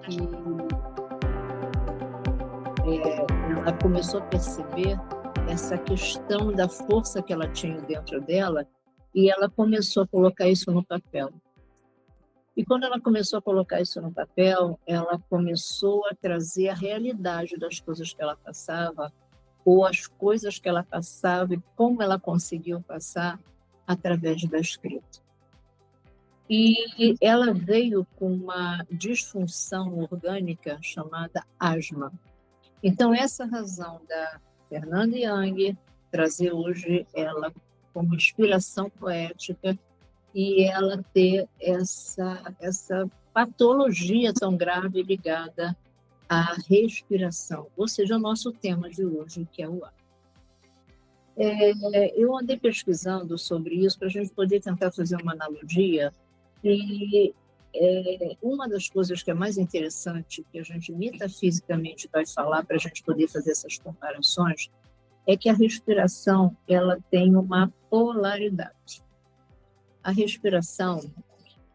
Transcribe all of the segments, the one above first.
que ela começou a perceber essa questão da força que ela tinha dentro dela, e ela começou a colocar isso no papel. E quando ela começou a colocar isso no papel, ela começou a trazer a realidade das coisas que ela passava, ou as coisas que ela passava e como ela conseguiu passar através da escrita. E ela veio com uma disfunção orgânica chamada asma. Então, essa razão da Fernanda Young trazer hoje ela como inspiração poética e ela ter essa patologia tão grave ligada à respiração, ou seja, o nosso tema de hoje, que é o ar. Eu andei pesquisando sobre isso para a gente poder tentar fazer uma analogia, e uma das coisas que é mais interessante, que a gente metafisicamente vai falar para a gente poder fazer essas comparações, é que a respiração ela tem uma polaridade. A respiração,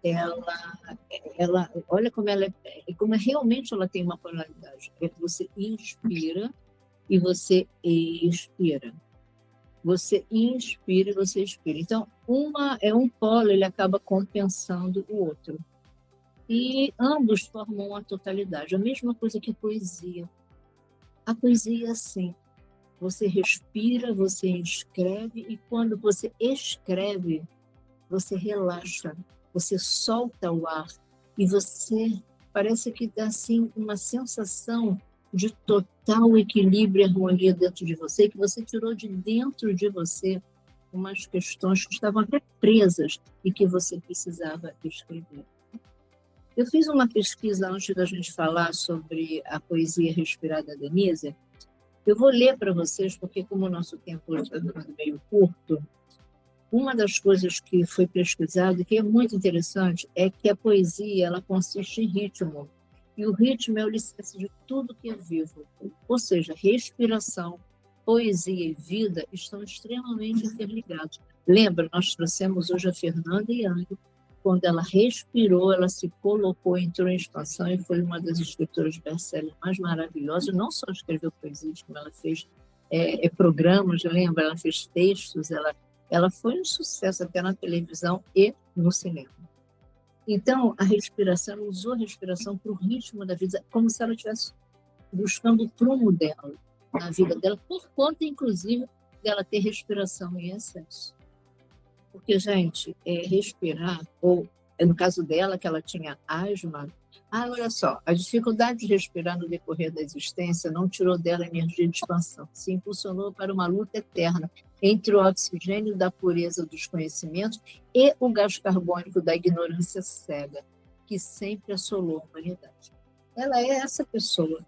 ela olha como realmente ela tem uma polaridade. É que você inspira e você expira. Você inspira e você expira. Então, um polo, ele acaba compensando o outro. E ambos formam uma totalidade. A mesma coisa que a poesia. A poesia é assim. Você respira, você escreve, e quando você escreve, você relaxa, você solta o ar, e você parece que dá assim, uma sensação de total equilíbrio e harmonia dentro de você, que você tirou de dentro de você umas questões que estavam até presas e que você precisava escrever. Eu fiz uma pesquisa antes da gente falar sobre a poesia respirada da Denise. Eu vou ler para vocês, porque como o nosso tempo está ficando meio curto, uma das coisas que foi pesquisado, que é muito interessante, é que a poesia ela consiste em ritmo. E o ritmo é o alicerce de tudo que é vivo. Ou seja, respiração, poesia e vida estão extremamente interligados. Lembra, nós trouxemos hoje a Fernanda Young. Quando ela respirou, ela se colocou, entrou em expansão e foi uma das escritoras best-seller mais maravilhosas. Não só escreveu poesia, como ela fez programas, lembra? Ela fez textos, ela foi um sucesso até na televisão e no cinema. Então, a respiração, ela usou a respiração para o ritmo da vida, como se ela estivesse buscando o prumo dela, na vida dela, por conta, inclusive, dela ter respiração em excesso. Porque, gente, respirar, ou no caso dela, que ela tinha asma, olha só, a dificuldade de respirar no decorrer da existência não tirou dela energia de expansão, se impulsionou para uma luta eterna entre o oxigênio da pureza dos conhecimentos e o gás carbônico da ignorância cega, que sempre assolou a humanidade. Ela é essa pessoa,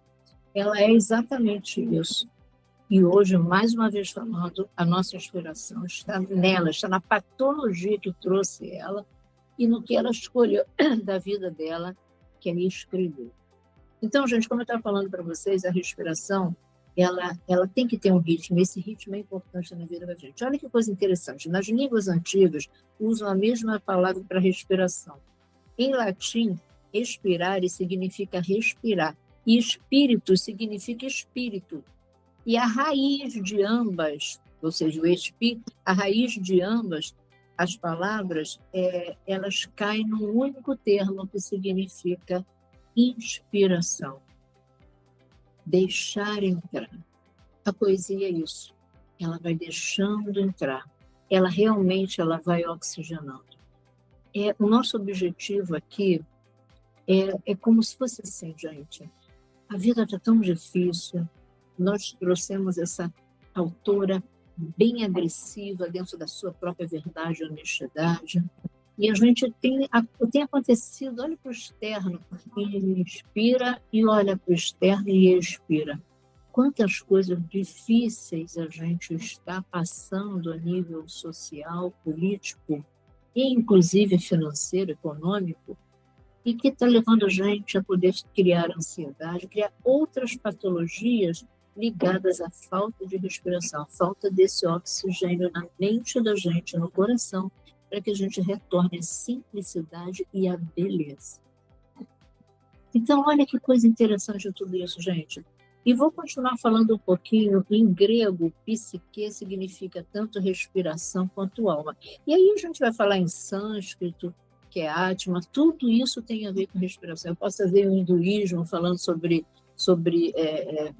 ela é exatamente isso. E hoje, mais uma vez falando, a nossa inspiração está nela, está na patologia que trouxe ela e no que ela escolheu da vida dela, que é escrever. Então, gente, como eu estava falando para vocês, a respiração, ela tem que ter um ritmo, esse ritmo é importante na vida da gente. Olha que coisa interessante, nas línguas antigas, usam a mesma palavra para respiração. Em latim, expirare significa respirar, e espírito significa espírito. E a raiz de ambas, ou seja, o espírito, a raiz de ambas, as palavras, elas caem num único termo que significa inspiração. Deixar entrar. A poesia é isso. Ela vai deixando entrar. Ela realmente vai oxigenando. O nosso objetivo aqui é como se fosse assim, gente. A vida está tão difícil. Nós trouxemos essa autora bem agressiva dentro da sua própria verdade e honestidade. E a gente tem acontecido, olha para o externo, e inspira, e olha para o externo e expira. Quantas coisas difíceis a gente está passando a nível social, político, e inclusive financeiro, econômico, e que está levando a gente a poder criar ansiedade, criar outras patologias ligadas à falta de respiração, à falta desse oxigênio na mente da gente, no coração, para que a gente retorne à simplicidade e à beleza. Então, olha que coisa interessante tudo isso, gente. E vou continuar falando um pouquinho em grego, psique significa tanto respiração quanto alma. E aí a gente vai falar em sânscrito, que é Atma, tudo isso tem a ver com respiração. Eu posso fazer o hinduísmo falando sobre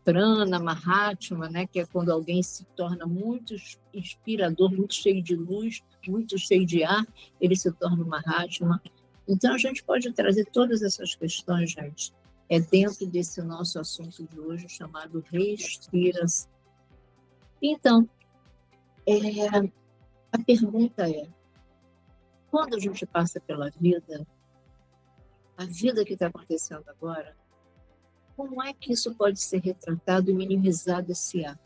prana, mahatma, né, que é quando alguém se torna muito inspirador, muito cheio de luz, muito cheio de ar, ele se torna um mahatma. Então, a gente pode trazer todas essas questões, gente, dentro desse nosso assunto de hoje, chamado respiração. Então, a pergunta é, quando a gente passa pela vida, a vida que está acontecendo agora, como é que isso pode ser retratado e minimizado esse ar?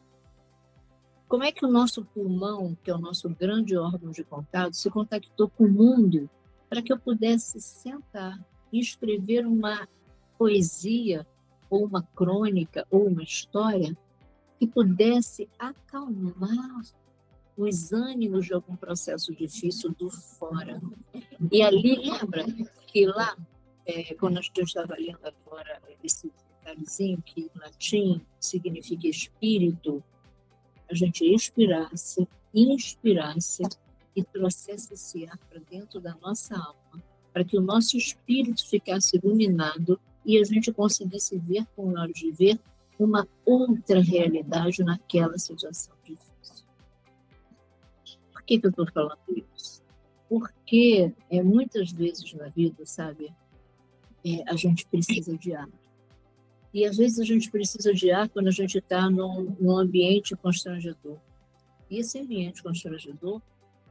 Como é que o nosso pulmão, que é o nosso grande órgão de contato, se contactou com o mundo para que eu pudesse sentar e escrever uma poesia, ou uma crônica, ou uma história que pudesse acalmar os ânimos de algum processo difícil do fora. E ali, lembra que lá, quando a gente estava lendo agora esse detalhezinho, que em latim significa espírito, a gente expirasse, inspirasse e trouxesse esse ar para dentro da nossa alma, para que o nosso espírito ficasse iluminado e a gente conseguisse ver com olhos de ver uma outra realidade naquela situação difícil. Por que eu estou falando isso? Porque muitas vezes na vida, sabe, a gente precisa de ar. E às vezes a gente precisa de ar quando a gente está num ambiente constrangedor. E esse ambiente constrangedor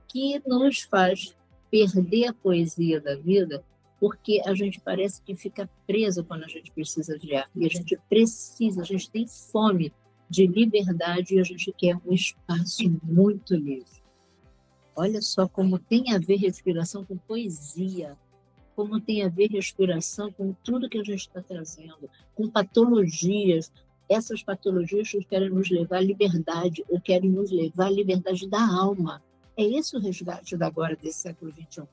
que nos faz perder a poesia da vida, porque a gente parece que fica preso quando a gente precisa de ar. E a gente tem fome de liberdade e a gente quer um espaço muito livre. Olha só como tem a ver respiração com poesia, como tem a ver respiração com tudo que a gente está trazendo, com patologias. Essas patologias que querem nos levar à liberdade, ou querem nos levar à liberdade da alma. É esse o resgate da agora desse século XXI.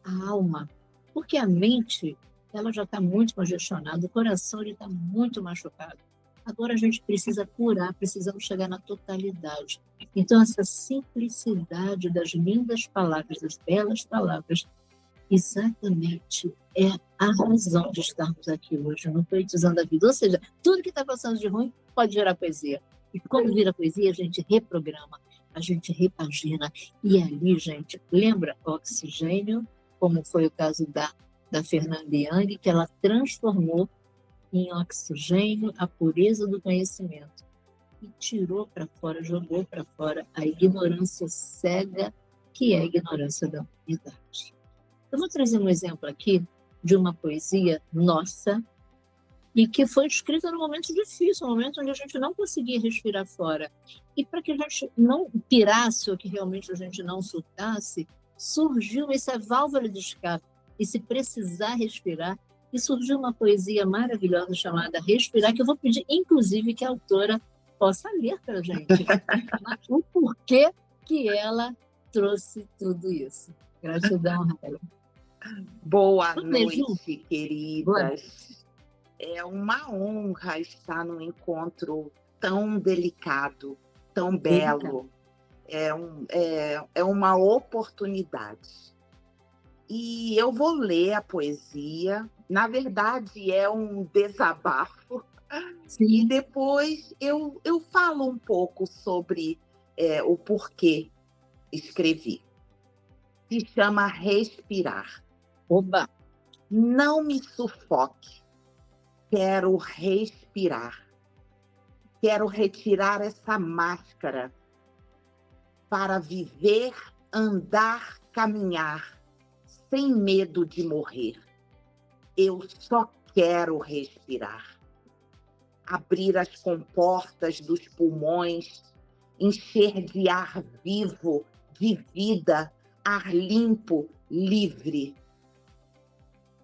A alma. Porque a mente, ela já está muito congestionada, o coração está muito machucado. Agora a gente precisa curar, precisamos chegar na totalidade. Então, essa simplicidade das lindas palavras, das belas palavras, exatamente é a razão de estarmos aqui hoje, no Poetizando a Vida. Ou seja, tudo que está passando de ruim pode gerar poesia. E como vira poesia, a gente reprograma, a gente repagina. E ali, gente, lembra oxigênio, como foi o caso da Fernanda Young, que ela transformou em oxigênio a pureza do conhecimento. E tirou para fora, jogou para fora a ignorância cega, que é a ignorância da humanidade. Eu vou trazer um exemplo aqui de uma poesia nossa e que foi escrita num momento difícil, um momento onde a gente não conseguia respirar fora. E para que a gente não pirasse ou que realmente a gente não surtasse, surgiu essa válvula de escape. E se precisar respirar, e surgiu uma poesia maravilhosa chamada Respirar, que eu vou pedir, inclusive, que a autora possa ler para a gente o porquê que ela trouxe tudo isso. Gratidão, Raquel. Boa noite, queridas. É uma honra estar num encontro tão delicado, tão belo. É uma oportunidade. E eu vou ler a poesia. Na verdade, é um desabafo. Sim. E depois eu falo um pouco sobre o porquê escrevi. Se chama Respirar. Oba! Não me sufoque. Quero respirar. Quero retirar essa máscara para viver, andar, caminhar, sem medo de morrer. Eu só quero respirar. Abrir as comportas dos pulmões, encher de ar vivo, de vida, ar limpo, livre.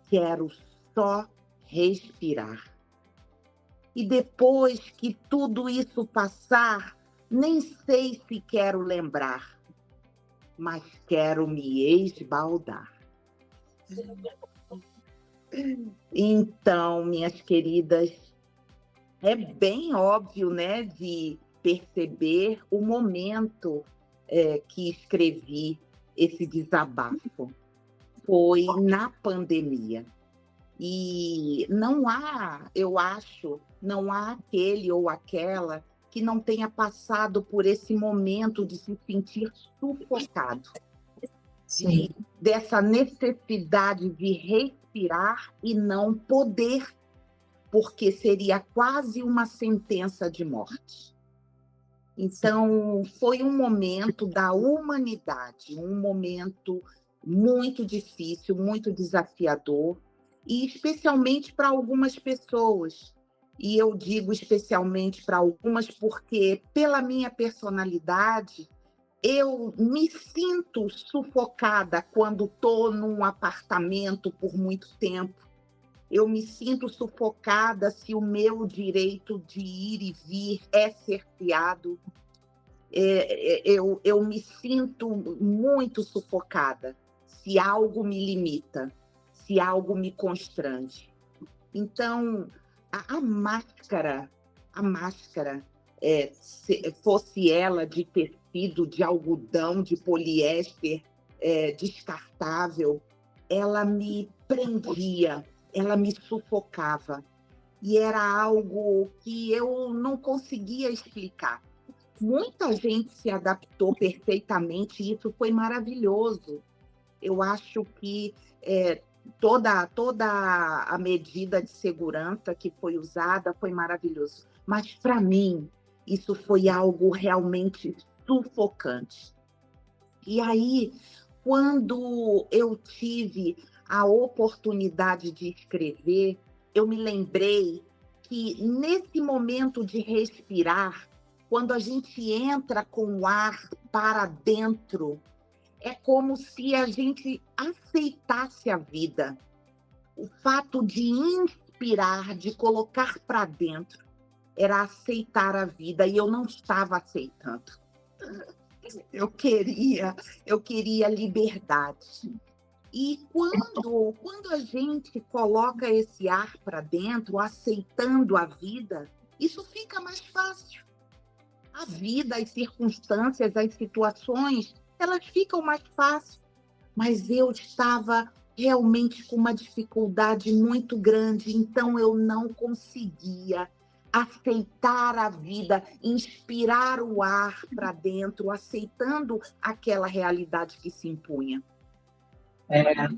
Quero só respirar. E depois que tudo isso passar, nem sei se quero lembrar, mas quero me esbaldar. Então, minhas queridas, é bem óbvio, né, de perceber o momento que escrevi esse desabafo. Foi na pandemia. E não há, eu acho, não há aquele ou aquela que não tenha passado por esse momento de se sentir sufocado. Sim. Dessa necessidade de respirar e não poder, porque seria quase uma sentença de morte. Então, foi um momento da humanidade, um momento muito difícil, muito desafiador, e especialmente para algumas pessoas. E eu digo especialmente para algumas porque, pela minha personalidade, eu me sinto sufocada quando estou num apartamento por muito tempo. Eu me sinto sufocada se o meu direito de ir e vir é cerceado. Eu me sinto muito sufocada se algo me limita, se algo me constrange. Então, a máscara, fosse ela de tecido, de algodão, de poliéster, descartável, ela me prendia, ela me sufocava. E era algo que eu não conseguia explicar. Muita gente se adaptou perfeitamente, e isso foi maravilhoso. Eu acho que toda a medida de segurança que foi usada foi maravilhoso. Mas, para mim, isso foi algo realmente sufocante. E aí, quando eu tive a oportunidade de escrever, eu me lembrei que, nesse momento de respirar, quando a gente entra com o ar para dentro, é como se a gente aceitasse a vida. O fato de inspirar, de colocar para dentro, era aceitar a vida, e eu não estava aceitando. Eu queria liberdade. E quando a gente coloca esse ar para dentro, aceitando a vida, isso fica mais fácil. A vida, as circunstâncias, as situações, elas ficam mais fáceis. Mas eu estava realmente com uma dificuldade muito grande, então eu não conseguia aceitar a vida, inspirar o ar para dentro, aceitando aquela realidade que se impunha.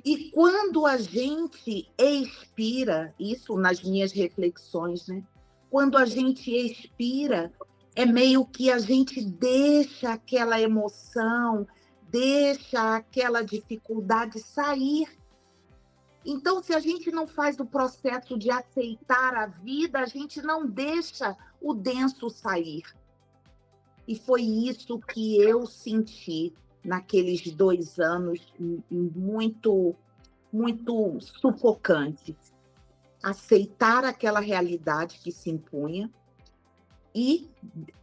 E quando a gente expira, isso nas minhas reflexões, né? Quando a gente expira, é meio que a gente deixa aquela emoção, deixa aquela dificuldade sair. Então, se a gente não faz o processo de aceitar a vida, a gente não deixa o denso sair. E foi isso que eu senti naqueles 2 anos muito, muito sufocantes. Aceitar aquela realidade que se impunha e,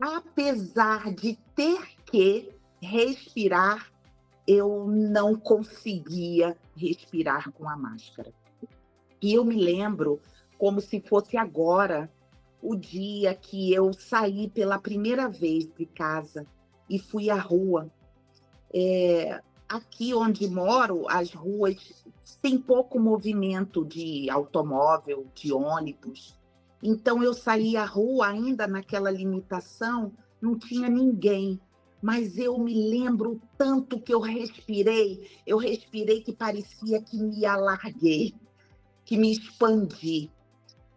apesar de ter que respirar, eu não conseguia respirar com a máscara. E eu me lembro como se fosse agora, o dia que eu saí pela primeira vez de casa e fui à rua. Aqui onde moro, as ruas têm pouco movimento de automóvel, de ônibus. Então, eu saí à rua ainda naquela limitação, não tinha ninguém. Mas eu me lembro tanto que eu respirei que parecia que me alarguei, que me expandi.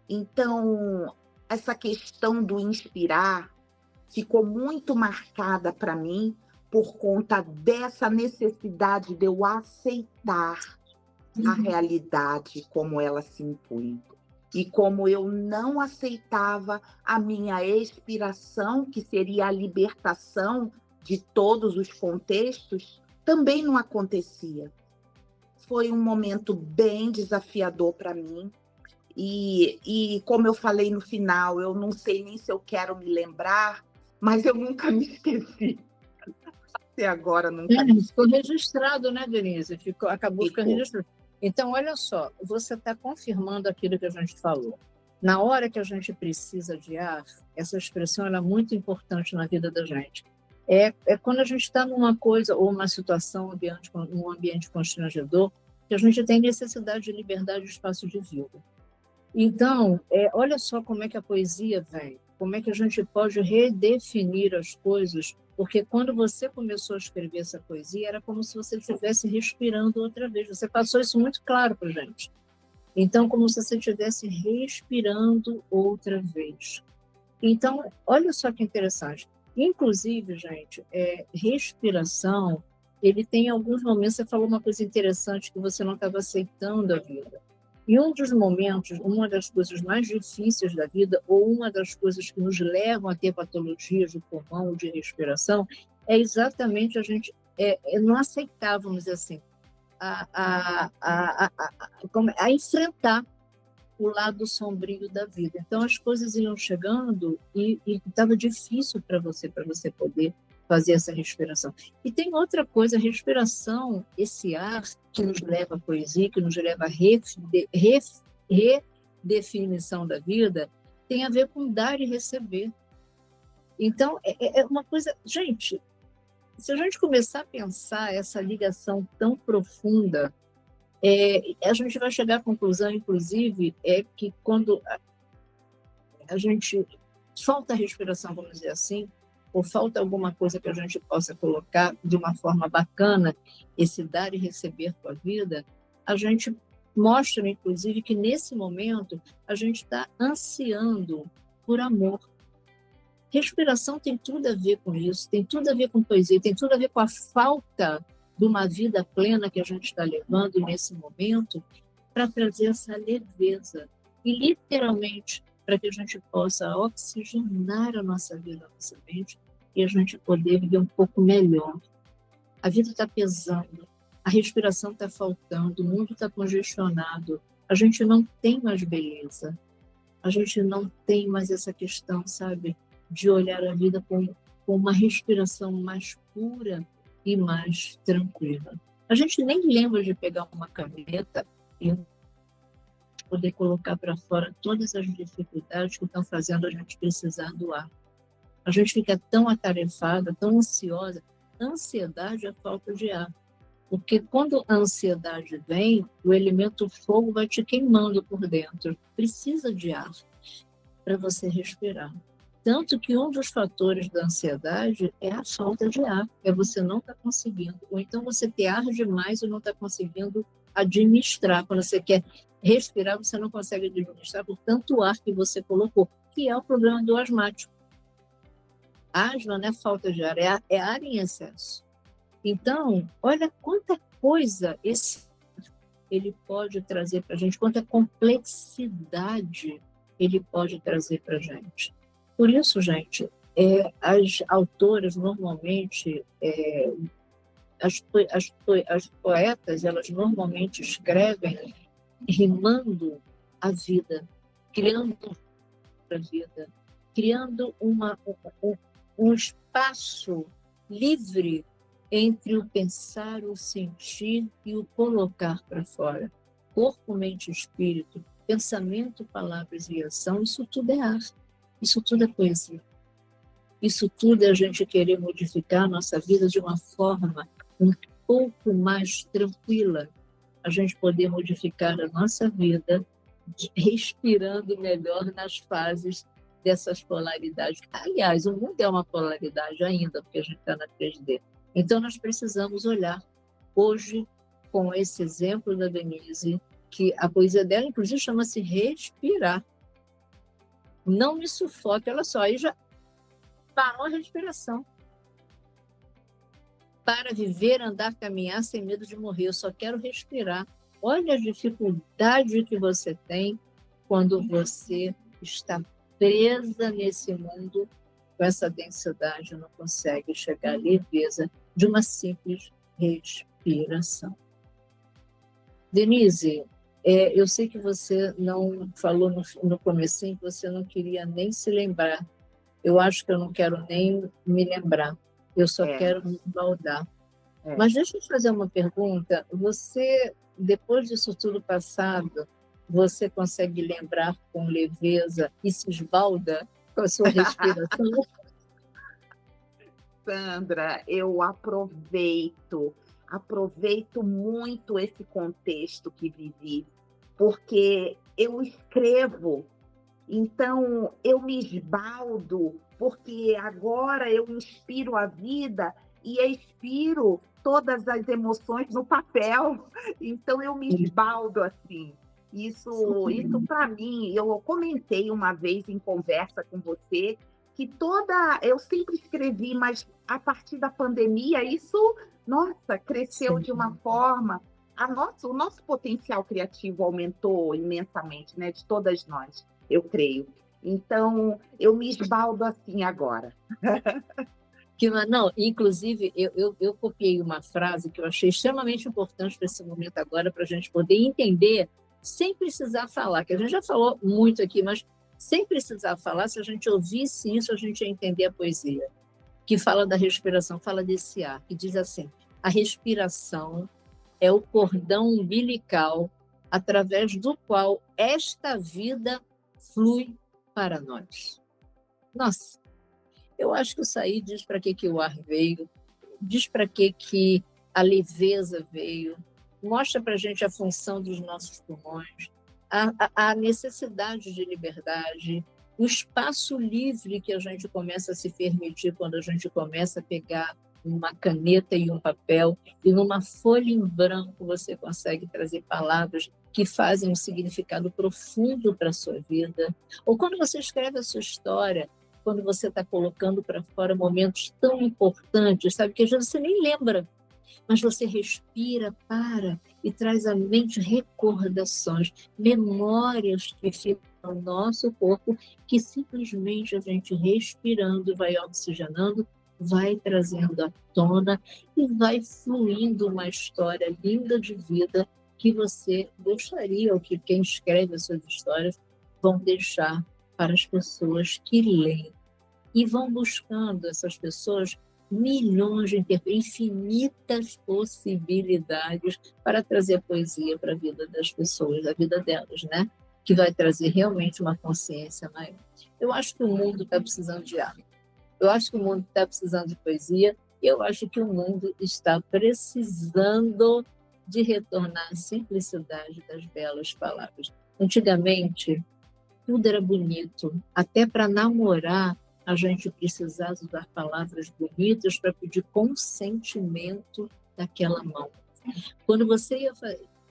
Então, essa questão do inspirar ficou muito marcada para mim por conta dessa necessidade de eu aceitar a realidade como ela se impunha. E como eu não aceitava a minha expiração, que seria a libertação de todos os contextos, também não acontecia. Foi um momento bem desafiador para mim. E como eu falei no final, eu não sei nem se eu quero me lembrar, mas eu nunca me esqueci. Até agora nunca me esqueci. Ficou registrado, né, Denise? Acabou ficando registrado. Então, olha só, você está confirmando aquilo que a gente falou. Na hora que a gente precisa de ar, essa expressão ela é muito importante na vida da gente. É quando a gente está numa coisa ou uma situação, um ambiente constrangedor, que a gente tem necessidade de liberdade de espaço de vida. Então, olha só como é que a poesia vem, como é que a gente pode redefinir as coisas, porque quando você começou a escrever essa poesia, era como se você estivesse respirando outra vez. Você passou isso muito claro para a gente. Então, como se você estivesse respirando outra vez. Então, olha só que interessante. Inclusive, gente, respiração, ele tem alguns momentos, você falou uma coisa interessante, que você não estava aceitando a vida. E um dos momentos, uma das coisas mais difíceis da vida, ou uma das coisas que nos levam a ter patologias do pulmão ou de respiração, é exatamente a gente não aceitar, vamos dizer assim, a enfrentar o lado sombrio da vida. Então, as coisas iam chegando e estava difícil para você poder fazer essa respiração. E tem outra coisa, a respiração, esse ar que nos leva à poesia, que nos leva à redefinição da vida, tem a ver com dar e receber. Então, é uma coisa... Gente, se a gente começar a pensar essa ligação tão profunda, a gente vai chegar à conclusão, inclusive, que quando a gente falta respiração, vamos dizer assim, ou falta alguma coisa que a gente possa colocar de uma forma bacana, esse dar e receber com a vida, a gente mostra, inclusive, que nesse momento a gente está ansiando por amor. Respiração tem tudo a ver com isso, tem tudo a ver com poesia, tem tudo a ver com a falta de uma vida plena que a gente está levando nesse momento, para trazer essa leveza e, literalmente, para que a gente possa oxigenar a nossa vida, a nossa mente, e a gente poder viver um pouco melhor. A vida está pesando, a respiração está faltando, o mundo está congestionado, a gente não tem mais beleza, a gente não tem mais essa questão, sabe, de olhar a vida com uma respiração mais pura e mais tranquila. A gente nem lembra de pegar uma caneta e poder colocar para fora todas as dificuldades que estão fazendo a gente precisar do ar. A gente fica tão atarefada, tão ansiosa. A ansiedade é a falta de ar. Porque quando a ansiedade vem, o elemento fogo vai te queimando por dentro. Precisa de ar para você respirar. Tanto que um dos fatores da ansiedade é a falta de ar, você não estar conseguindo. Ou então você ter ar demais e não está conseguindo administrar. Quando você quer respirar, você não consegue administrar por tanto ar que você colocou, que é o problema do asmático. Asma não é falta de ar, é ar em excesso. Então, olha quanta coisa ele pode trazer para a gente, quanta complexidade ele pode trazer para a gente. Por isso, gente, as autoras normalmente, as poetas, elas normalmente escrevem rimando a vida, criando a vida, criando um espaço livre entre o pensar, o sentir e o colocar para fora. Corpo, mente e espírito, pensamento, palavras e ação, isso tudo é arte. Isso tudo é poesia. Isso tudo é a gente querer modificar a nossa vida de uma forma um pouco mais tranquila. A gente poder modificar a nossa vida respirando melhor nas fases dessas polaridades. Aliás, o mundo é uma polaridade ainda, porque a gente está na 3D. Então, nós precisamos olhar hoje, com esse exemplo da Denise, que a poesia dela, inclusive, chama-se Respirar. Não me sufoque, olha só, aí já parou a respiração. Para viver, andar, caminhar sem medo de morrer, eu só quero respirar. Olha a dificuldade que você tem quando você está presa nesse mundo com essa densidade, não consegue chegar à leveza de uma simples respiração. Denise, eu sei que você não falou no comecinho que você não queria nem se lembrar. Eu acho que eu não quero nem me lembrar. Eu só quero me baldar. É. Mas deixa eu te fazer uma pergunta. Você, depois disso tudo passado, você consegue lembrar com leveza e se esbalda com a sua respiração? Sandra, eu aproveito muito esse contexto que vivi, porque eu escrevo, então eu me esbaldo, porque agora eu inspiro a vida e expiro todas as emoções no papel, então eu me esbaldo assim. Isso para mim, eu comentei uma vez em conversa com você que eu sempre escrevi, mas a partir da pandemia isso, nossa, cresceu Sim. de uma forma, o nosso potencial criativo aumentou imensamente, né, de todas nós, eu creio. Então, eu me esbaldo assim agora. Não, inclusive, eu copiei uma frase que eu achei extremamente importante para esse momento agora, para a gente poder entender, sem precisar falar, que a gente já falou muito aqui, mas sem precisar falar, se a gente ouvisse isso, a gente ia entender a poesia, que fala da respiração, fala desse ar, que diz assim: a respiração é o cordão umbilical através do qual esta vida flui para nós. Nossa, eu acho que isso aí diz para que o ar veio, diz para que a leveza veio, mostra para a gente a função dos nossos pulmões, a necessidade de liberdade, o espaço livre que a gente começa a se permitir quando a gente começa a pegar uma caneta e um papel, e numa folha em branco você consegue trazer palavras que fazem um significado profundo para a sua vida. Ou quando você escreve a sua história, quando você está colocando para fora momentos tão importantes, sabe, que às vezes você nem lembra, mas você respira, para e traz à mente recordações, memórias que ficam no nosso corpo, que simplesmente a gente respirando vai oxigenando, vai trazendo à tona e vai fluindo uma história linda de vida que você gostaria, ou que quem escreve as suas histórias vão deixar para as pessoas que leem. E vão buscando essas pessoas milhões de infinitas possibilidades para trazer poesia para a vida das pessoas, a vida delas, né? Que vai trazer realmente uma consciência maior. Eu acho que o mundo está precisando de arte. Eu acho que o mundo está precisando de poesia. Eu acho que o mundo está precisando de retornar à simplicidade das belas palavras. Antigamente, tudo era bonito. Até para namorar, a gente precisava usar palavras bonitas para pedir consentimento daquela mão. Quando você ia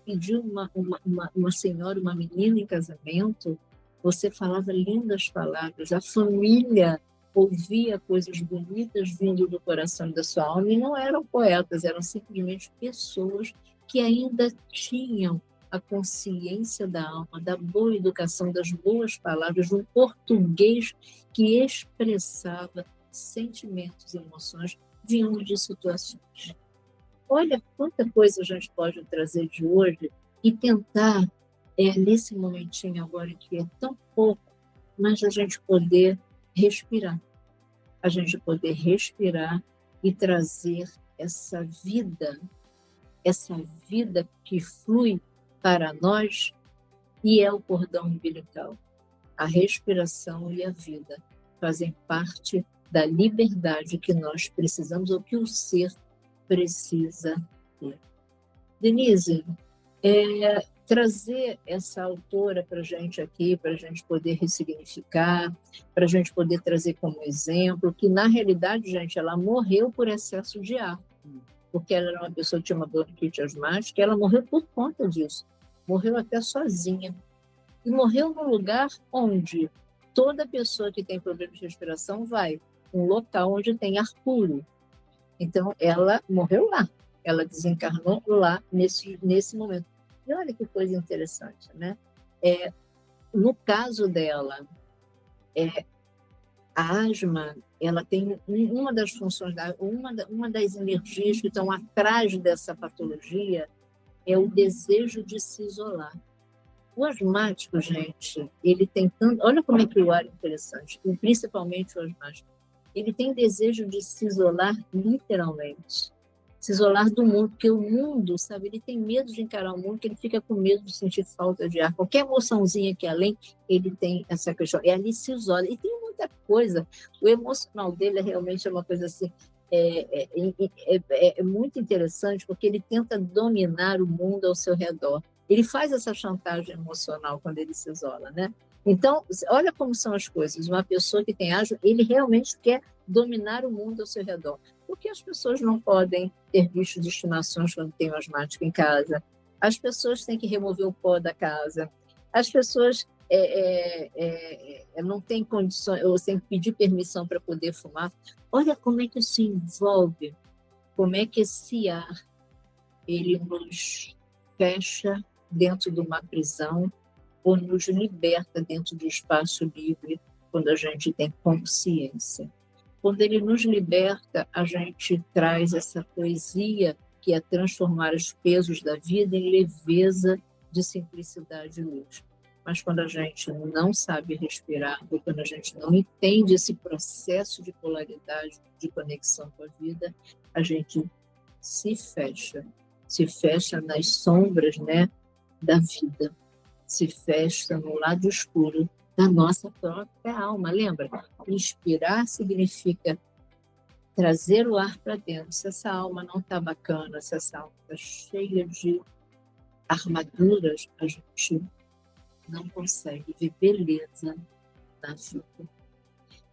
pedir uma senhora, uma menina em casamento, você falava lindas palavras. A família ouvia coisas bonitas vindo do coração da sua alma, e não eram poetas, eram simplesmente pessoas que ainda tinham a consciência da alma, da boa educação, das boas palavras, um português que expressava sentimentos e emoções vindo de situações. Olha quanta coisa a gente pode trazer de hoje e tentar, nesse momentinho agora que é tão pouco, mas a gente poder respirar. A gente poder respirar e trazer essa vida que flui para nós, e é o cordão umbilical. A respiração e a vida fazem parte da liberdade que nós precisamos, ou que o ser precisa ter. Denise, trazer essa autora para a gente aqui, para a gente poder ressignificar, para a gente poder trazer como exemplo, que na realidade, gente, ela morreu por excesso de ar, porque ela era uma pessoa que tinha uma bronquite asmática, ela morreu por conta disso. Morreu até sozinha. E morreu num lugar onde toda pessoa que tem problema de respiração vai, um local onde tem ar puro. Então, ela morreu lá. Ela desencarnou lá, nesse momento. E olha que coisa interessante, né? No caso dela, a asma, ela tem uma das funções, uma das energias que estão atrás dessa patologia é o desejo de se isolar. O asmático, gente, ele tem tanto... Olha como é que o ar é interessante, e principalmente o asmático. Ele tem desejo de se isolar literalmente. se isolar do mundo, porque o mundo, sabe, ele tem medo de encarar o mundo, que ele fica com medo de sentir falta de ar. Qualquer emoçãozinha que além, ele tem essa questão. E ali se isola. E tem muita coisa. O emocional dele é realmente uma coisa assim, é muito interessante, porque ele tenta dominar o mundo ao seu redor. Ele faz essa chantagem emocional quando ele se isola, né? Então, olha como são as coisas. Uma pessoa que tem asma, ele realmente quer dominar o mundo ao seu redor. Por que as pessoas não podem ter bichos de estimação quando tem um asmático em casa? As pessoas têm que remover o pó da casa. As pessoas não têm condições, ou têm que pedir permissão para poder fumar. Olha como é que isso envolve, como é que esse ar ele nos fecha dentro de uma prisão ou nos liberta dentro do espaço livre quando a gente tem consciência. Quando ele nos liberta, a gente traz essa poesia que é transformar os pesos da vida em leveza de simplicidade e luz. Mas quando a gente não sabe respirar, ou quando a gente não entende esse processo de polaridade, de conexão com a vida, a gente se fecha nas sombras, né, da vida, se fecha no lado escuro da nossa própria alma. Lembra? Inspirar significa trazer o ar para dentro. Se essa alma não está bacana, se essa alma está cheia de armaduras, a gente não consegue ver beleza na vida.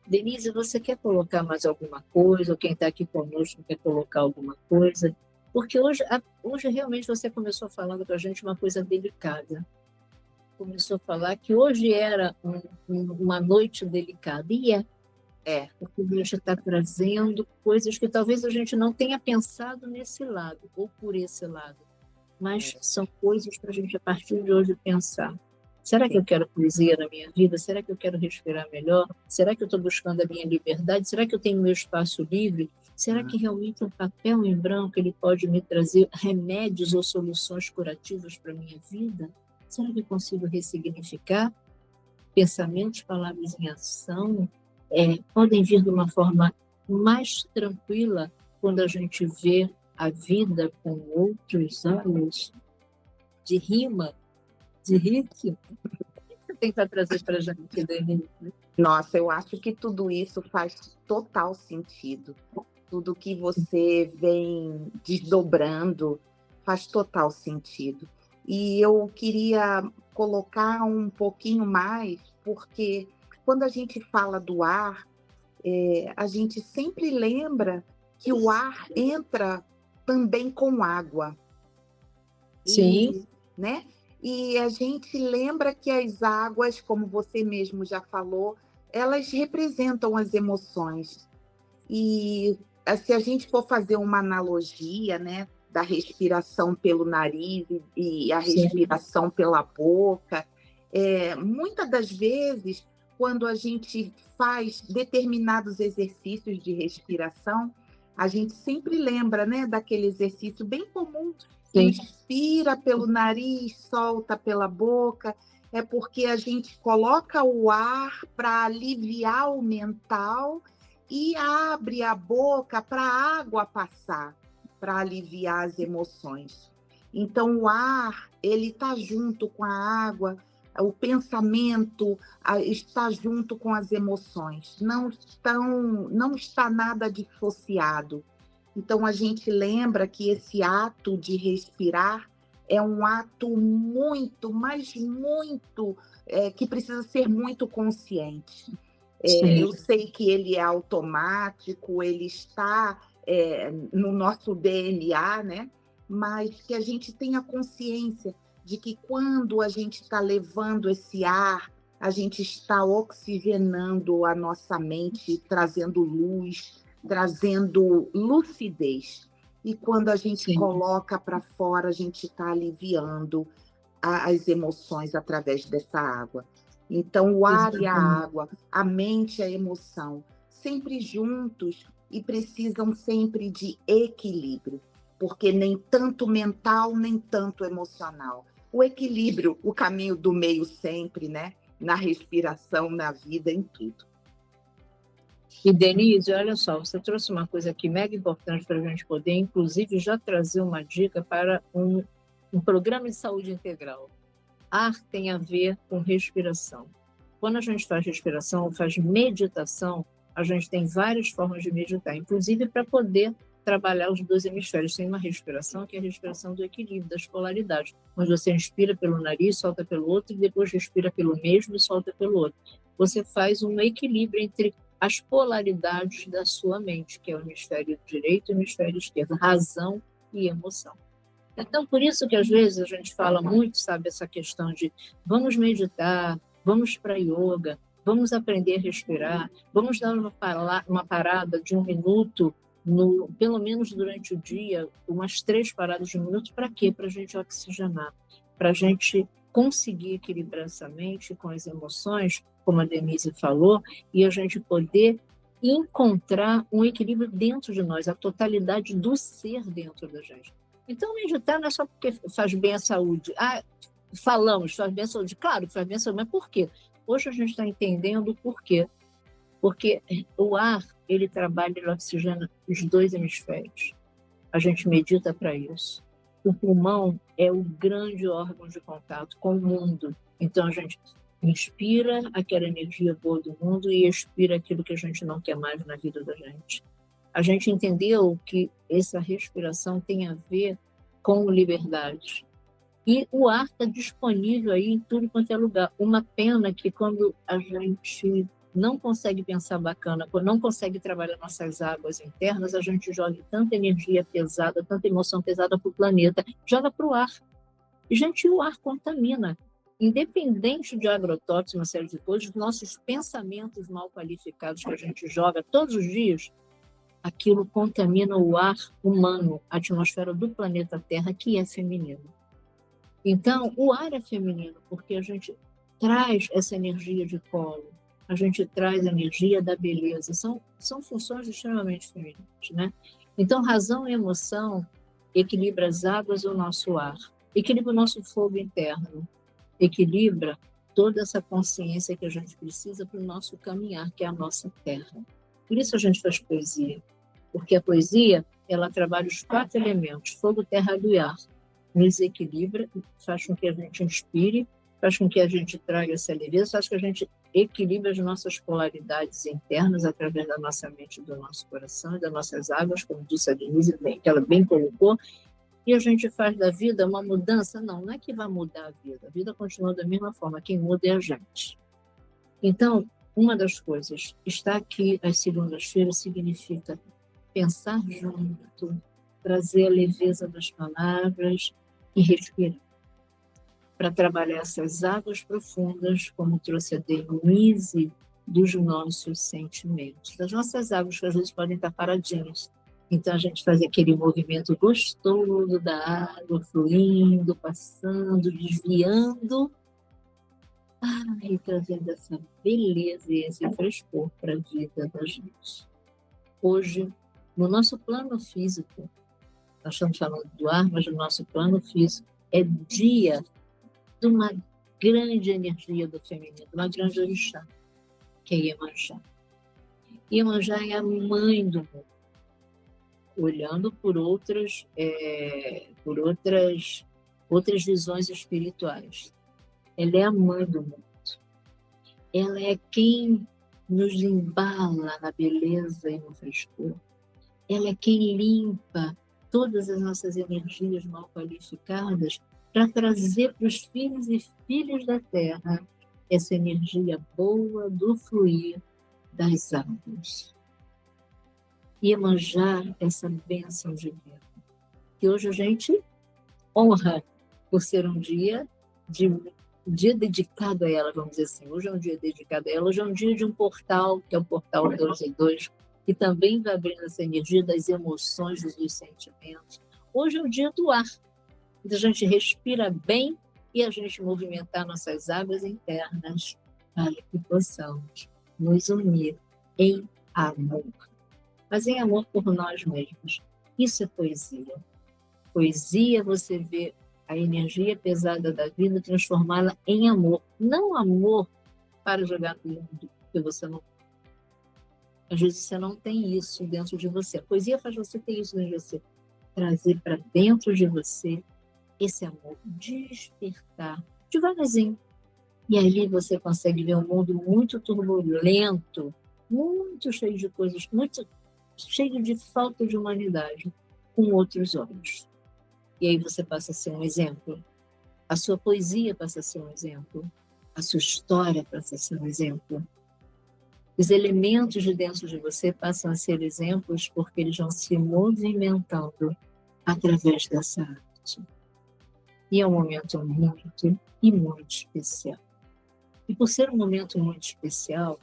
Denise, você quer colocar mais alguma coisa? Ou quem está aqui conosco quer colocar alguma coisa? Porque hoje realmente você começou falando com a gente uma coisa delicada. Começou a falar que hoje era uma noite delicada. E porque a gente está trazendo coisas que talvez a gente não tenha pensado nesse lado, ou por esse lado. Mas são coisas para a gente, a partir de hoje, pensar. Será que eu quero poesia na minha vida? Será que eu quero respirar melhor? Será que eu estou buscando a minha liberdade? Será que eu tenho meu espaço livre? Será que realmente um papel em branco ele pode me trazer remédios ou soluções curativas para a minha vida? Será que eu consigo ressignificar? Pensamentos, palavras em ação podem vir de uma forma mais tranquila quando a gente vê a vida com outros olhos, de rima, de ritmo. O que tem para trazer para a gente, Denise? Nossa, eu acho que tudo isso faz total sentido. Tudo que você vem desdobrando faz total sentido. E eu queria colocar um pouquinho mais, porque quando a gente fala do ar, a gente sempre lembra que o ar entra também com água. Sim. Né? E a gente lembra que as águas, como você mesmo já falou, elas representam as emoções. E se a gente for fazer uma analogia, né, da respiração pelo nariz e a respiração pela boca, muitas das vezes, quando a gente faz determinados exercícios de respiração, a gente sempre lembra, né, daquele exercício bem comum, inspira pelo nariz, solta pela boca, é porque a gente coloca o ar para aliviar o mental e abre a boca para a água passar, para aliviar as emoções. Então, o ar, ele está junto com a água, o pensamento está junto com as emoções, não está nada dissociado. Então, a gente lembra que esse ato de respirar é um ato muito, mas muito, que precisa ser muito consciente. Eu sei que ele é automático, ele está no nosso DNA, né? Mas que a gente tenha consciência de que quando a gente está levando esse ar, a gente está oxigenando a nossa mente, trazendo luz, trazendo lucidez. E quando a gente coloca para fora, a gente está aliviando as emoções através dessa água. Então, o ar e a água, a mente e a emoção, sempre juntos e precisam sempre de equilíbrio, porque nem tanto mental, nem tanto emocional. O equilíbrio, o caminho do meio sempre, né? Na respiração, na vida, em tudo. E, Denise, olha só, você trouxe uma coisa aqui mega importante para a gente poder, inclusive, já trazer uma dica para um programa de saúde integral. Ar tem a ver com respiração. Quando a gente faz respiração ou faz meditação, a gente tem várias formas de meditar, inclusive para poder trabalhar os dois hemisférios. Tem uma respiração que é a respiração do equilíbrio, das polaridades, onde você inspira pelo nariz, solta pelo outro, e depois respira pelo mesmo e solta pelo outro. Você faz um equilíbrio entre as polaridades da sua mente, que é o hemisfério direito e o hemisfério esquerdo, razão e emoção. Então, por isso que às vezes a gente fala muito, sabe, essa questão de vamos meditar, vamos para yoga, vamos aprender a respirar, vamos dar uma parada de 1 minuto, pelo menos durante o dia, umas 3 paradas de 1 minuto, para quê? Para a gente oxigenar, para a gente conseguir equilibrar essa mente com as emoções, como a Denise falou, e a gente poder encontrar um equilíbrio dentro de nós, a totalidade do ser dentro da gente. Então, meditar não é só porque faz bem à saúde. Falamos, faz bem à saúde. Claro que faz bem à saúde, mas por quê? Hoje a gente está entendendo o porquê. Porque o ar, ele trabalha, ele oxigena os 2 hemisférios. A gente medita para isso. O pulmão é o grande órgão de contato com o mundo. Então, a gente inspira aquela energia boa do mundo e expira aquilo que a gente não quer mais na vida da gente. A gente entendeu que essa respiração tem a ver com liberdade. E o ar está disponível aí em tudo quanto é lugar. Uma pena que quando a gente não consegue pensar bacana, quando não consegue trabalhar nossas águas internas, a gente joga tanta energia pesada, tanta emoção pesada para o planeta, joga para o ar. E, gente, o ar contamina. Independente de agrotóxicos, uma série de coisas, nossos pensamentos mal qualificados que a gente joga todos os dias, aquilo contamina o ar humano, a atmosfera do planeta Terra, que é feminino. Então, o ar é feminino, porque a gente traz essa energia de colo, a gente traz a energia da beleza, são funções extremamente femininas, né? Então, razão e emoção equilibra as águas do nosso ar, equilibra o nosso fogo interno, equilibra toda essa consciência que a gente precisa para o nosso caminhar, que é a nossa terra. Por isso a gente faz poesia, porque a poesia, ela trabalha os 4 elementos, fogo, terra, água e ar. Nos equilibra, faz com que a gente inspire, faz com que a gente traga essa leveza, faz com que a gente equilibre as nossas polaridades internas através da nossa mente, do nosso coração e das nossas águas, como disse a Denise, que ela bem colocou, e a gente faz da vida uma mudança. Não é que vai mudar a vida continua da mesma forma, quem muda é a gente. Então, uma das coisas, estar aqui às segundas-feiras significa pensar junto, trazer a leveza das palavras e respirar. Para trabalhar essas águas profundas, como trouxe a Denise, dos nossos sentimentos. Das nossas águas, que às vezes podem estar paradinhas. Então, a gente faz aquele movimento gostoso da água fluindo, passando, desviando, e trazendo essa beleza e esse frescor para a vida da gente. Hoje, no nosso plano físico, nós estamos falando do ar, mas no nosso plano físico, é dia de uma grande energia do feminino, uma grande orixá, que é Iemanjá. Iemanjá é a mãe do mundo, olhando por outras visões espirituais. Ela é a mãe do mundo. Ela é quem nos embala na beleza e no frescor. Ela é quem limpa todas as nossas energias mal qualificadas para trazer para os filhos e filhas da Terra essa energia boa do fluir das águas. Iemanjá, essa bênção divina, que hoje a gente honra por ser um dia dedicado a ela, vamos dizer assim. Hoje é um dia dedicado a ela, hoje é um dia de um portal, que é o portal 222, que também vai abrindo essa energia das emoções, dos sentimentos. Hoje é o dia do ar, a gente respira bem e a gente movimentar nossas águas internas para que possamos nos unir em amor. Mas em amor por nós mesmos. Isso é poesia. Poesia é você ver a energia pesada da vida, transformá-la em amor. Não amor para jogar no mundo, porque você não. Às vezes você não tem isso dentro de você. A poesia faz você ter isso dentro de você. Trazer para dentro de você esse amor, despertar devagarzinho. E ali você consegue ver um mundo muito turbulento, muito cheio de coisas, muito cheio de falta de humanidade, com outros olhos. E aí você passa a ser um exemplo. A sua poesia passa a ser um exemplo. A sua história passa a ser um exemplo. Os elementos de dentro de você passam a ser exemplos porque eles vão se movimentando através dessa arte. E é um momento muito e muito especial. E por ser um momento muito especial,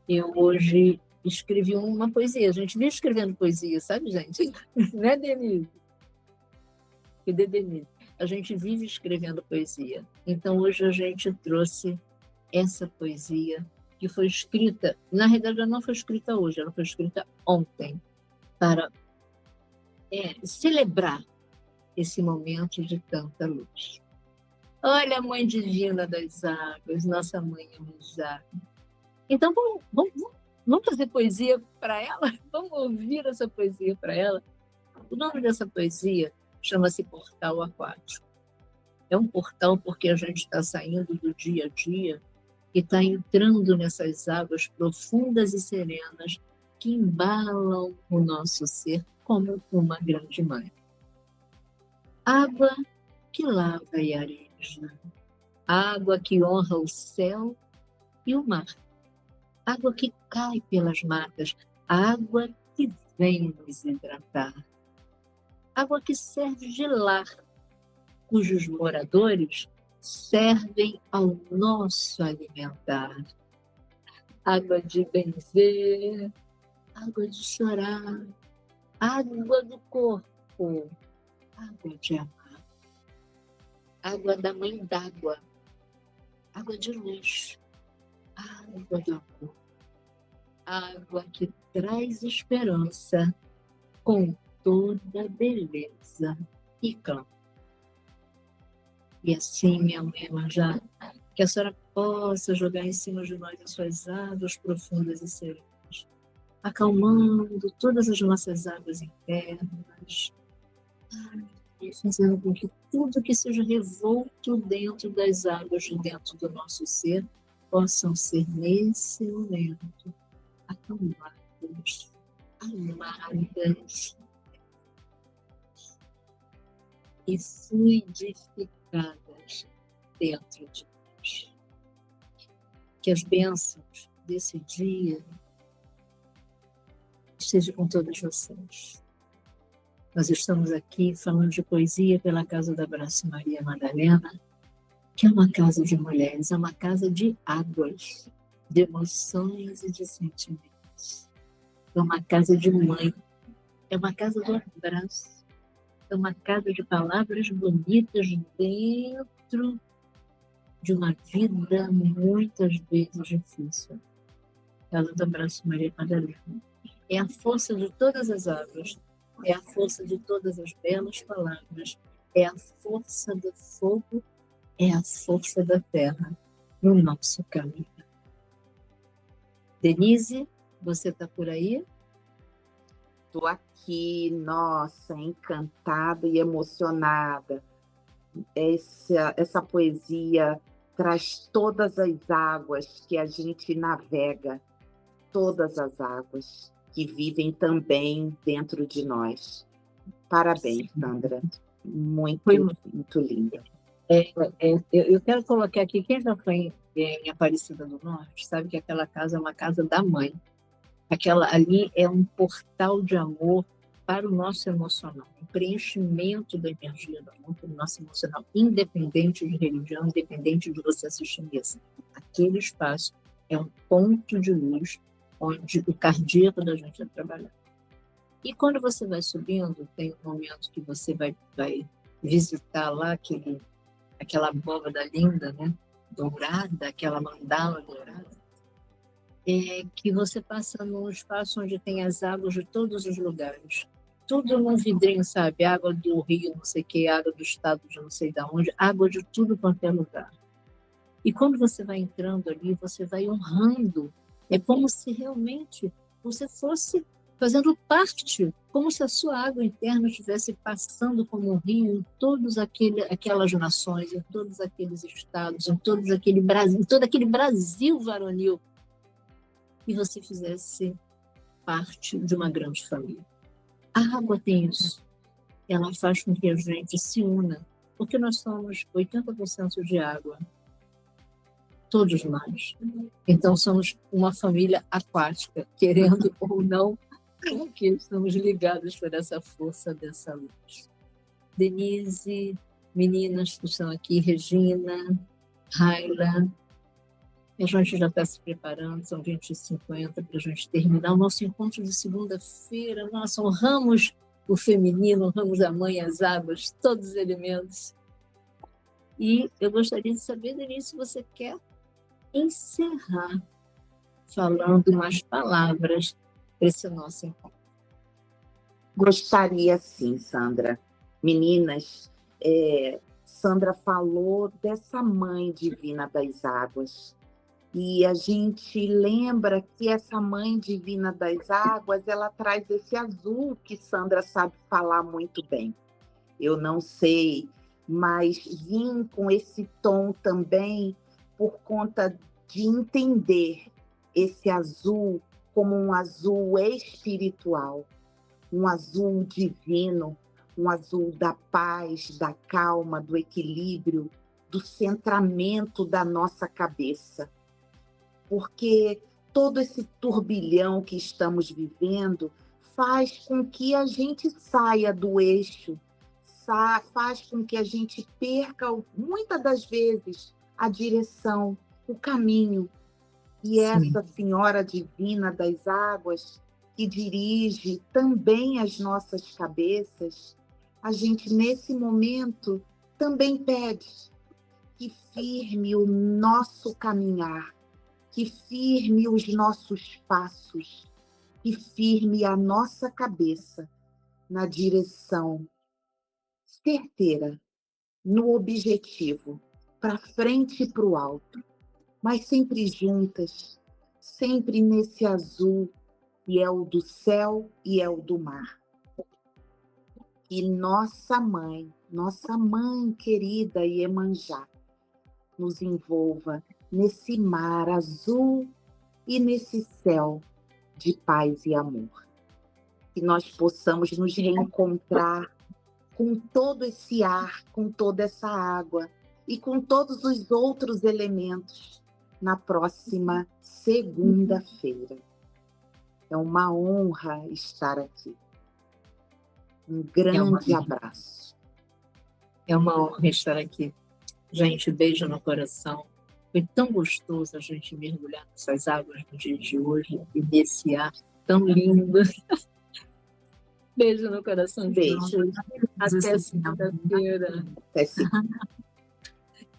eu hoje escrevi uma poesia. A gente vive escrevendo poesia, sabe, gente? Não é, Denise? Cadê Denise? A gente vive escrevendo poesia. Então, hoje a gente trouxe essa poesia que foi escrita, na realidade, ela não foi escrita hoje, ela foi escrita ontem, para celebrar esse momento de tanta luz. Olha a Mãe Divina das Águas, nossa Mãe Iemanjá. Então, vamos fazer poesia para ela? Vamos ouvir essa poesia para ela? O nome dessa poesia chama-se Portal Aquático. É um portal porque a gente está saindo do dia a dia e está entrando nessas águas profundas e serenas que embalam o nosso ser como uma grande mãe. Água que lava e areja, água que honra o céu e o mar, água que cai pelas matas, água que vem nos hidratar, água que serve de lar, cujos moradores servem ao nosso alimentar, água de benzer, água de chorar, água do corpo, água de amar. Água da mãe d'água, água de luz, água do amor, água que traz esperança com toda beleza e canto. E assim, minha mãe Iemanjá, que a senhora possa jogar em cima de nós as suas águas profundas e serenas, acalmando todas as nossas águas internas, e fazendo com que tudo que seja revolto dentro das águas de dentro do nosso ser possam ser, nesse momento, acalmadas, amadas e fluidificadas dentro de nós. Que as bênçãos desse dia estejam com todos vocês. Nós estamos aqui falando de poesia pela Casa do Abraço Maria Madalena, que é uma casa de mulheres, é uma casa de águas, de emoções e de sentimentos. É uma casa de mãe, é uma casa do abraço, é uma casa de palavras bonitas dentro de uma vida muitas vezes difícil. Casa do Abraço Maria Madalena. É a força de todas as águas, é a força de todas as belas palavras, é a força do fogo, é a força da terra no nosso caminho. Denise, você está por aí? Estou aqui, nossa, encantada e emocionada. Essa poesia traz todas as águas que a gente navega, todas as águas que vivem também dentro de nós. Parabéns, Sandra. Muito linda. Eu quero colocar aqui, quem já foi em Aparecida do Norte, sabe que aquela casa é uma casa da mãe. Aquela ali é um portal de amor para o nosso emocional, um preenchimento da energia do amor para o nosso emocional, independente de religião, independente de você assistir missa. Aquele espaço é um ponto de luz onde o cardíaco da gente vai trabalhar. E quando você vai subindo, tem um momento que você vai visitar lá aquela abóbada linda, né? Dourada, aquela mandala dourada, que você passa num espaço onde tem as águas de todos os lugares. Tudo num vidrinho, sabe? Água do rio, não sei o que, água do estado de não sei de onde, água de tudo quanto é lugar. E quando você vai entrando ali, você vai honrando É como se realmente você fosse fazendo parte, como se a sua água interna estivesse passando como um rio em aquelas nações, em todos aqueles estados, em todo aquele Brasil varonil, e você fizesse parte de uma grande família. A água tem isso. Ela faz com que a gente se una, porque nós somos 80% de água, todos nós. Então, somos uma família aquática, querendo ou não, porque estamos ligados por essa força dessa luz. Denise, meninas que estão aqui, Regina, Raila, a gente já está se preparando, são 20h50 para a gente terminar o nosso encontro de segunda-feira. Nós honramos o feminino, honramos a mãe, as águas, todos os elementos. E eu gostaria de saber, Denise, se você quer encerrar falando umas palavras para esse nosso encontro. Gostaria sim, Sandra. Meninas, Sandra falou dessa mãe divina das águas. E a gente lembra que essa mãe divina das águas, ela traz esse azul que Sandra sabe falar muito bem. Eu não sei, mas vim com esse tom também por conta de entender esse azul como um azul espiritual, um azul divino, um azul da paz, da calma, do equilíbrio, do centramento da nossa cabeça. Porque todo esse turbilhão que estamos vivendo faz com que a gente saia do eixo, faz com que a gente perca, muitas das vezes, a direção, o caminho. E essa Senhora Divina das Águas, que dirige também as nossas cabeças, a gente, nesse momento, também pede que firme o nosso caminhar, que firme os nossos passos, que firme a nossa cabeça na direção certeira, no objetivo, para frente e para o alto, mas sempre juntas, sempre nesse azul, que é o do céu e é o do mar. E nossa mãe querida Iemanjá, nos envolva nesse mar azul e nesse céu de paz e amor. Que nós possamos nos reencontrar com todo esse ar, com toda essa água e com todos os outros elementos na próxima segunda-feira. É uma honra estar aqui. Um grande abraço. É uma honra estar aqui. Gente, beijo no coração. Foi tão gostoso a gente mergulhar nessas águas no dia de hoje e nesse ar tão lindo. Beijo no coração. Beijo. Até segunda-feira. Até segunda.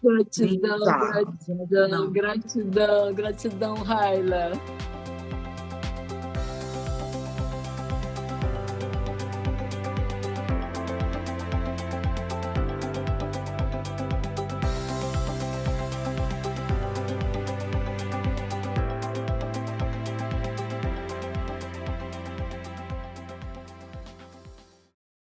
Gratidão, Raila.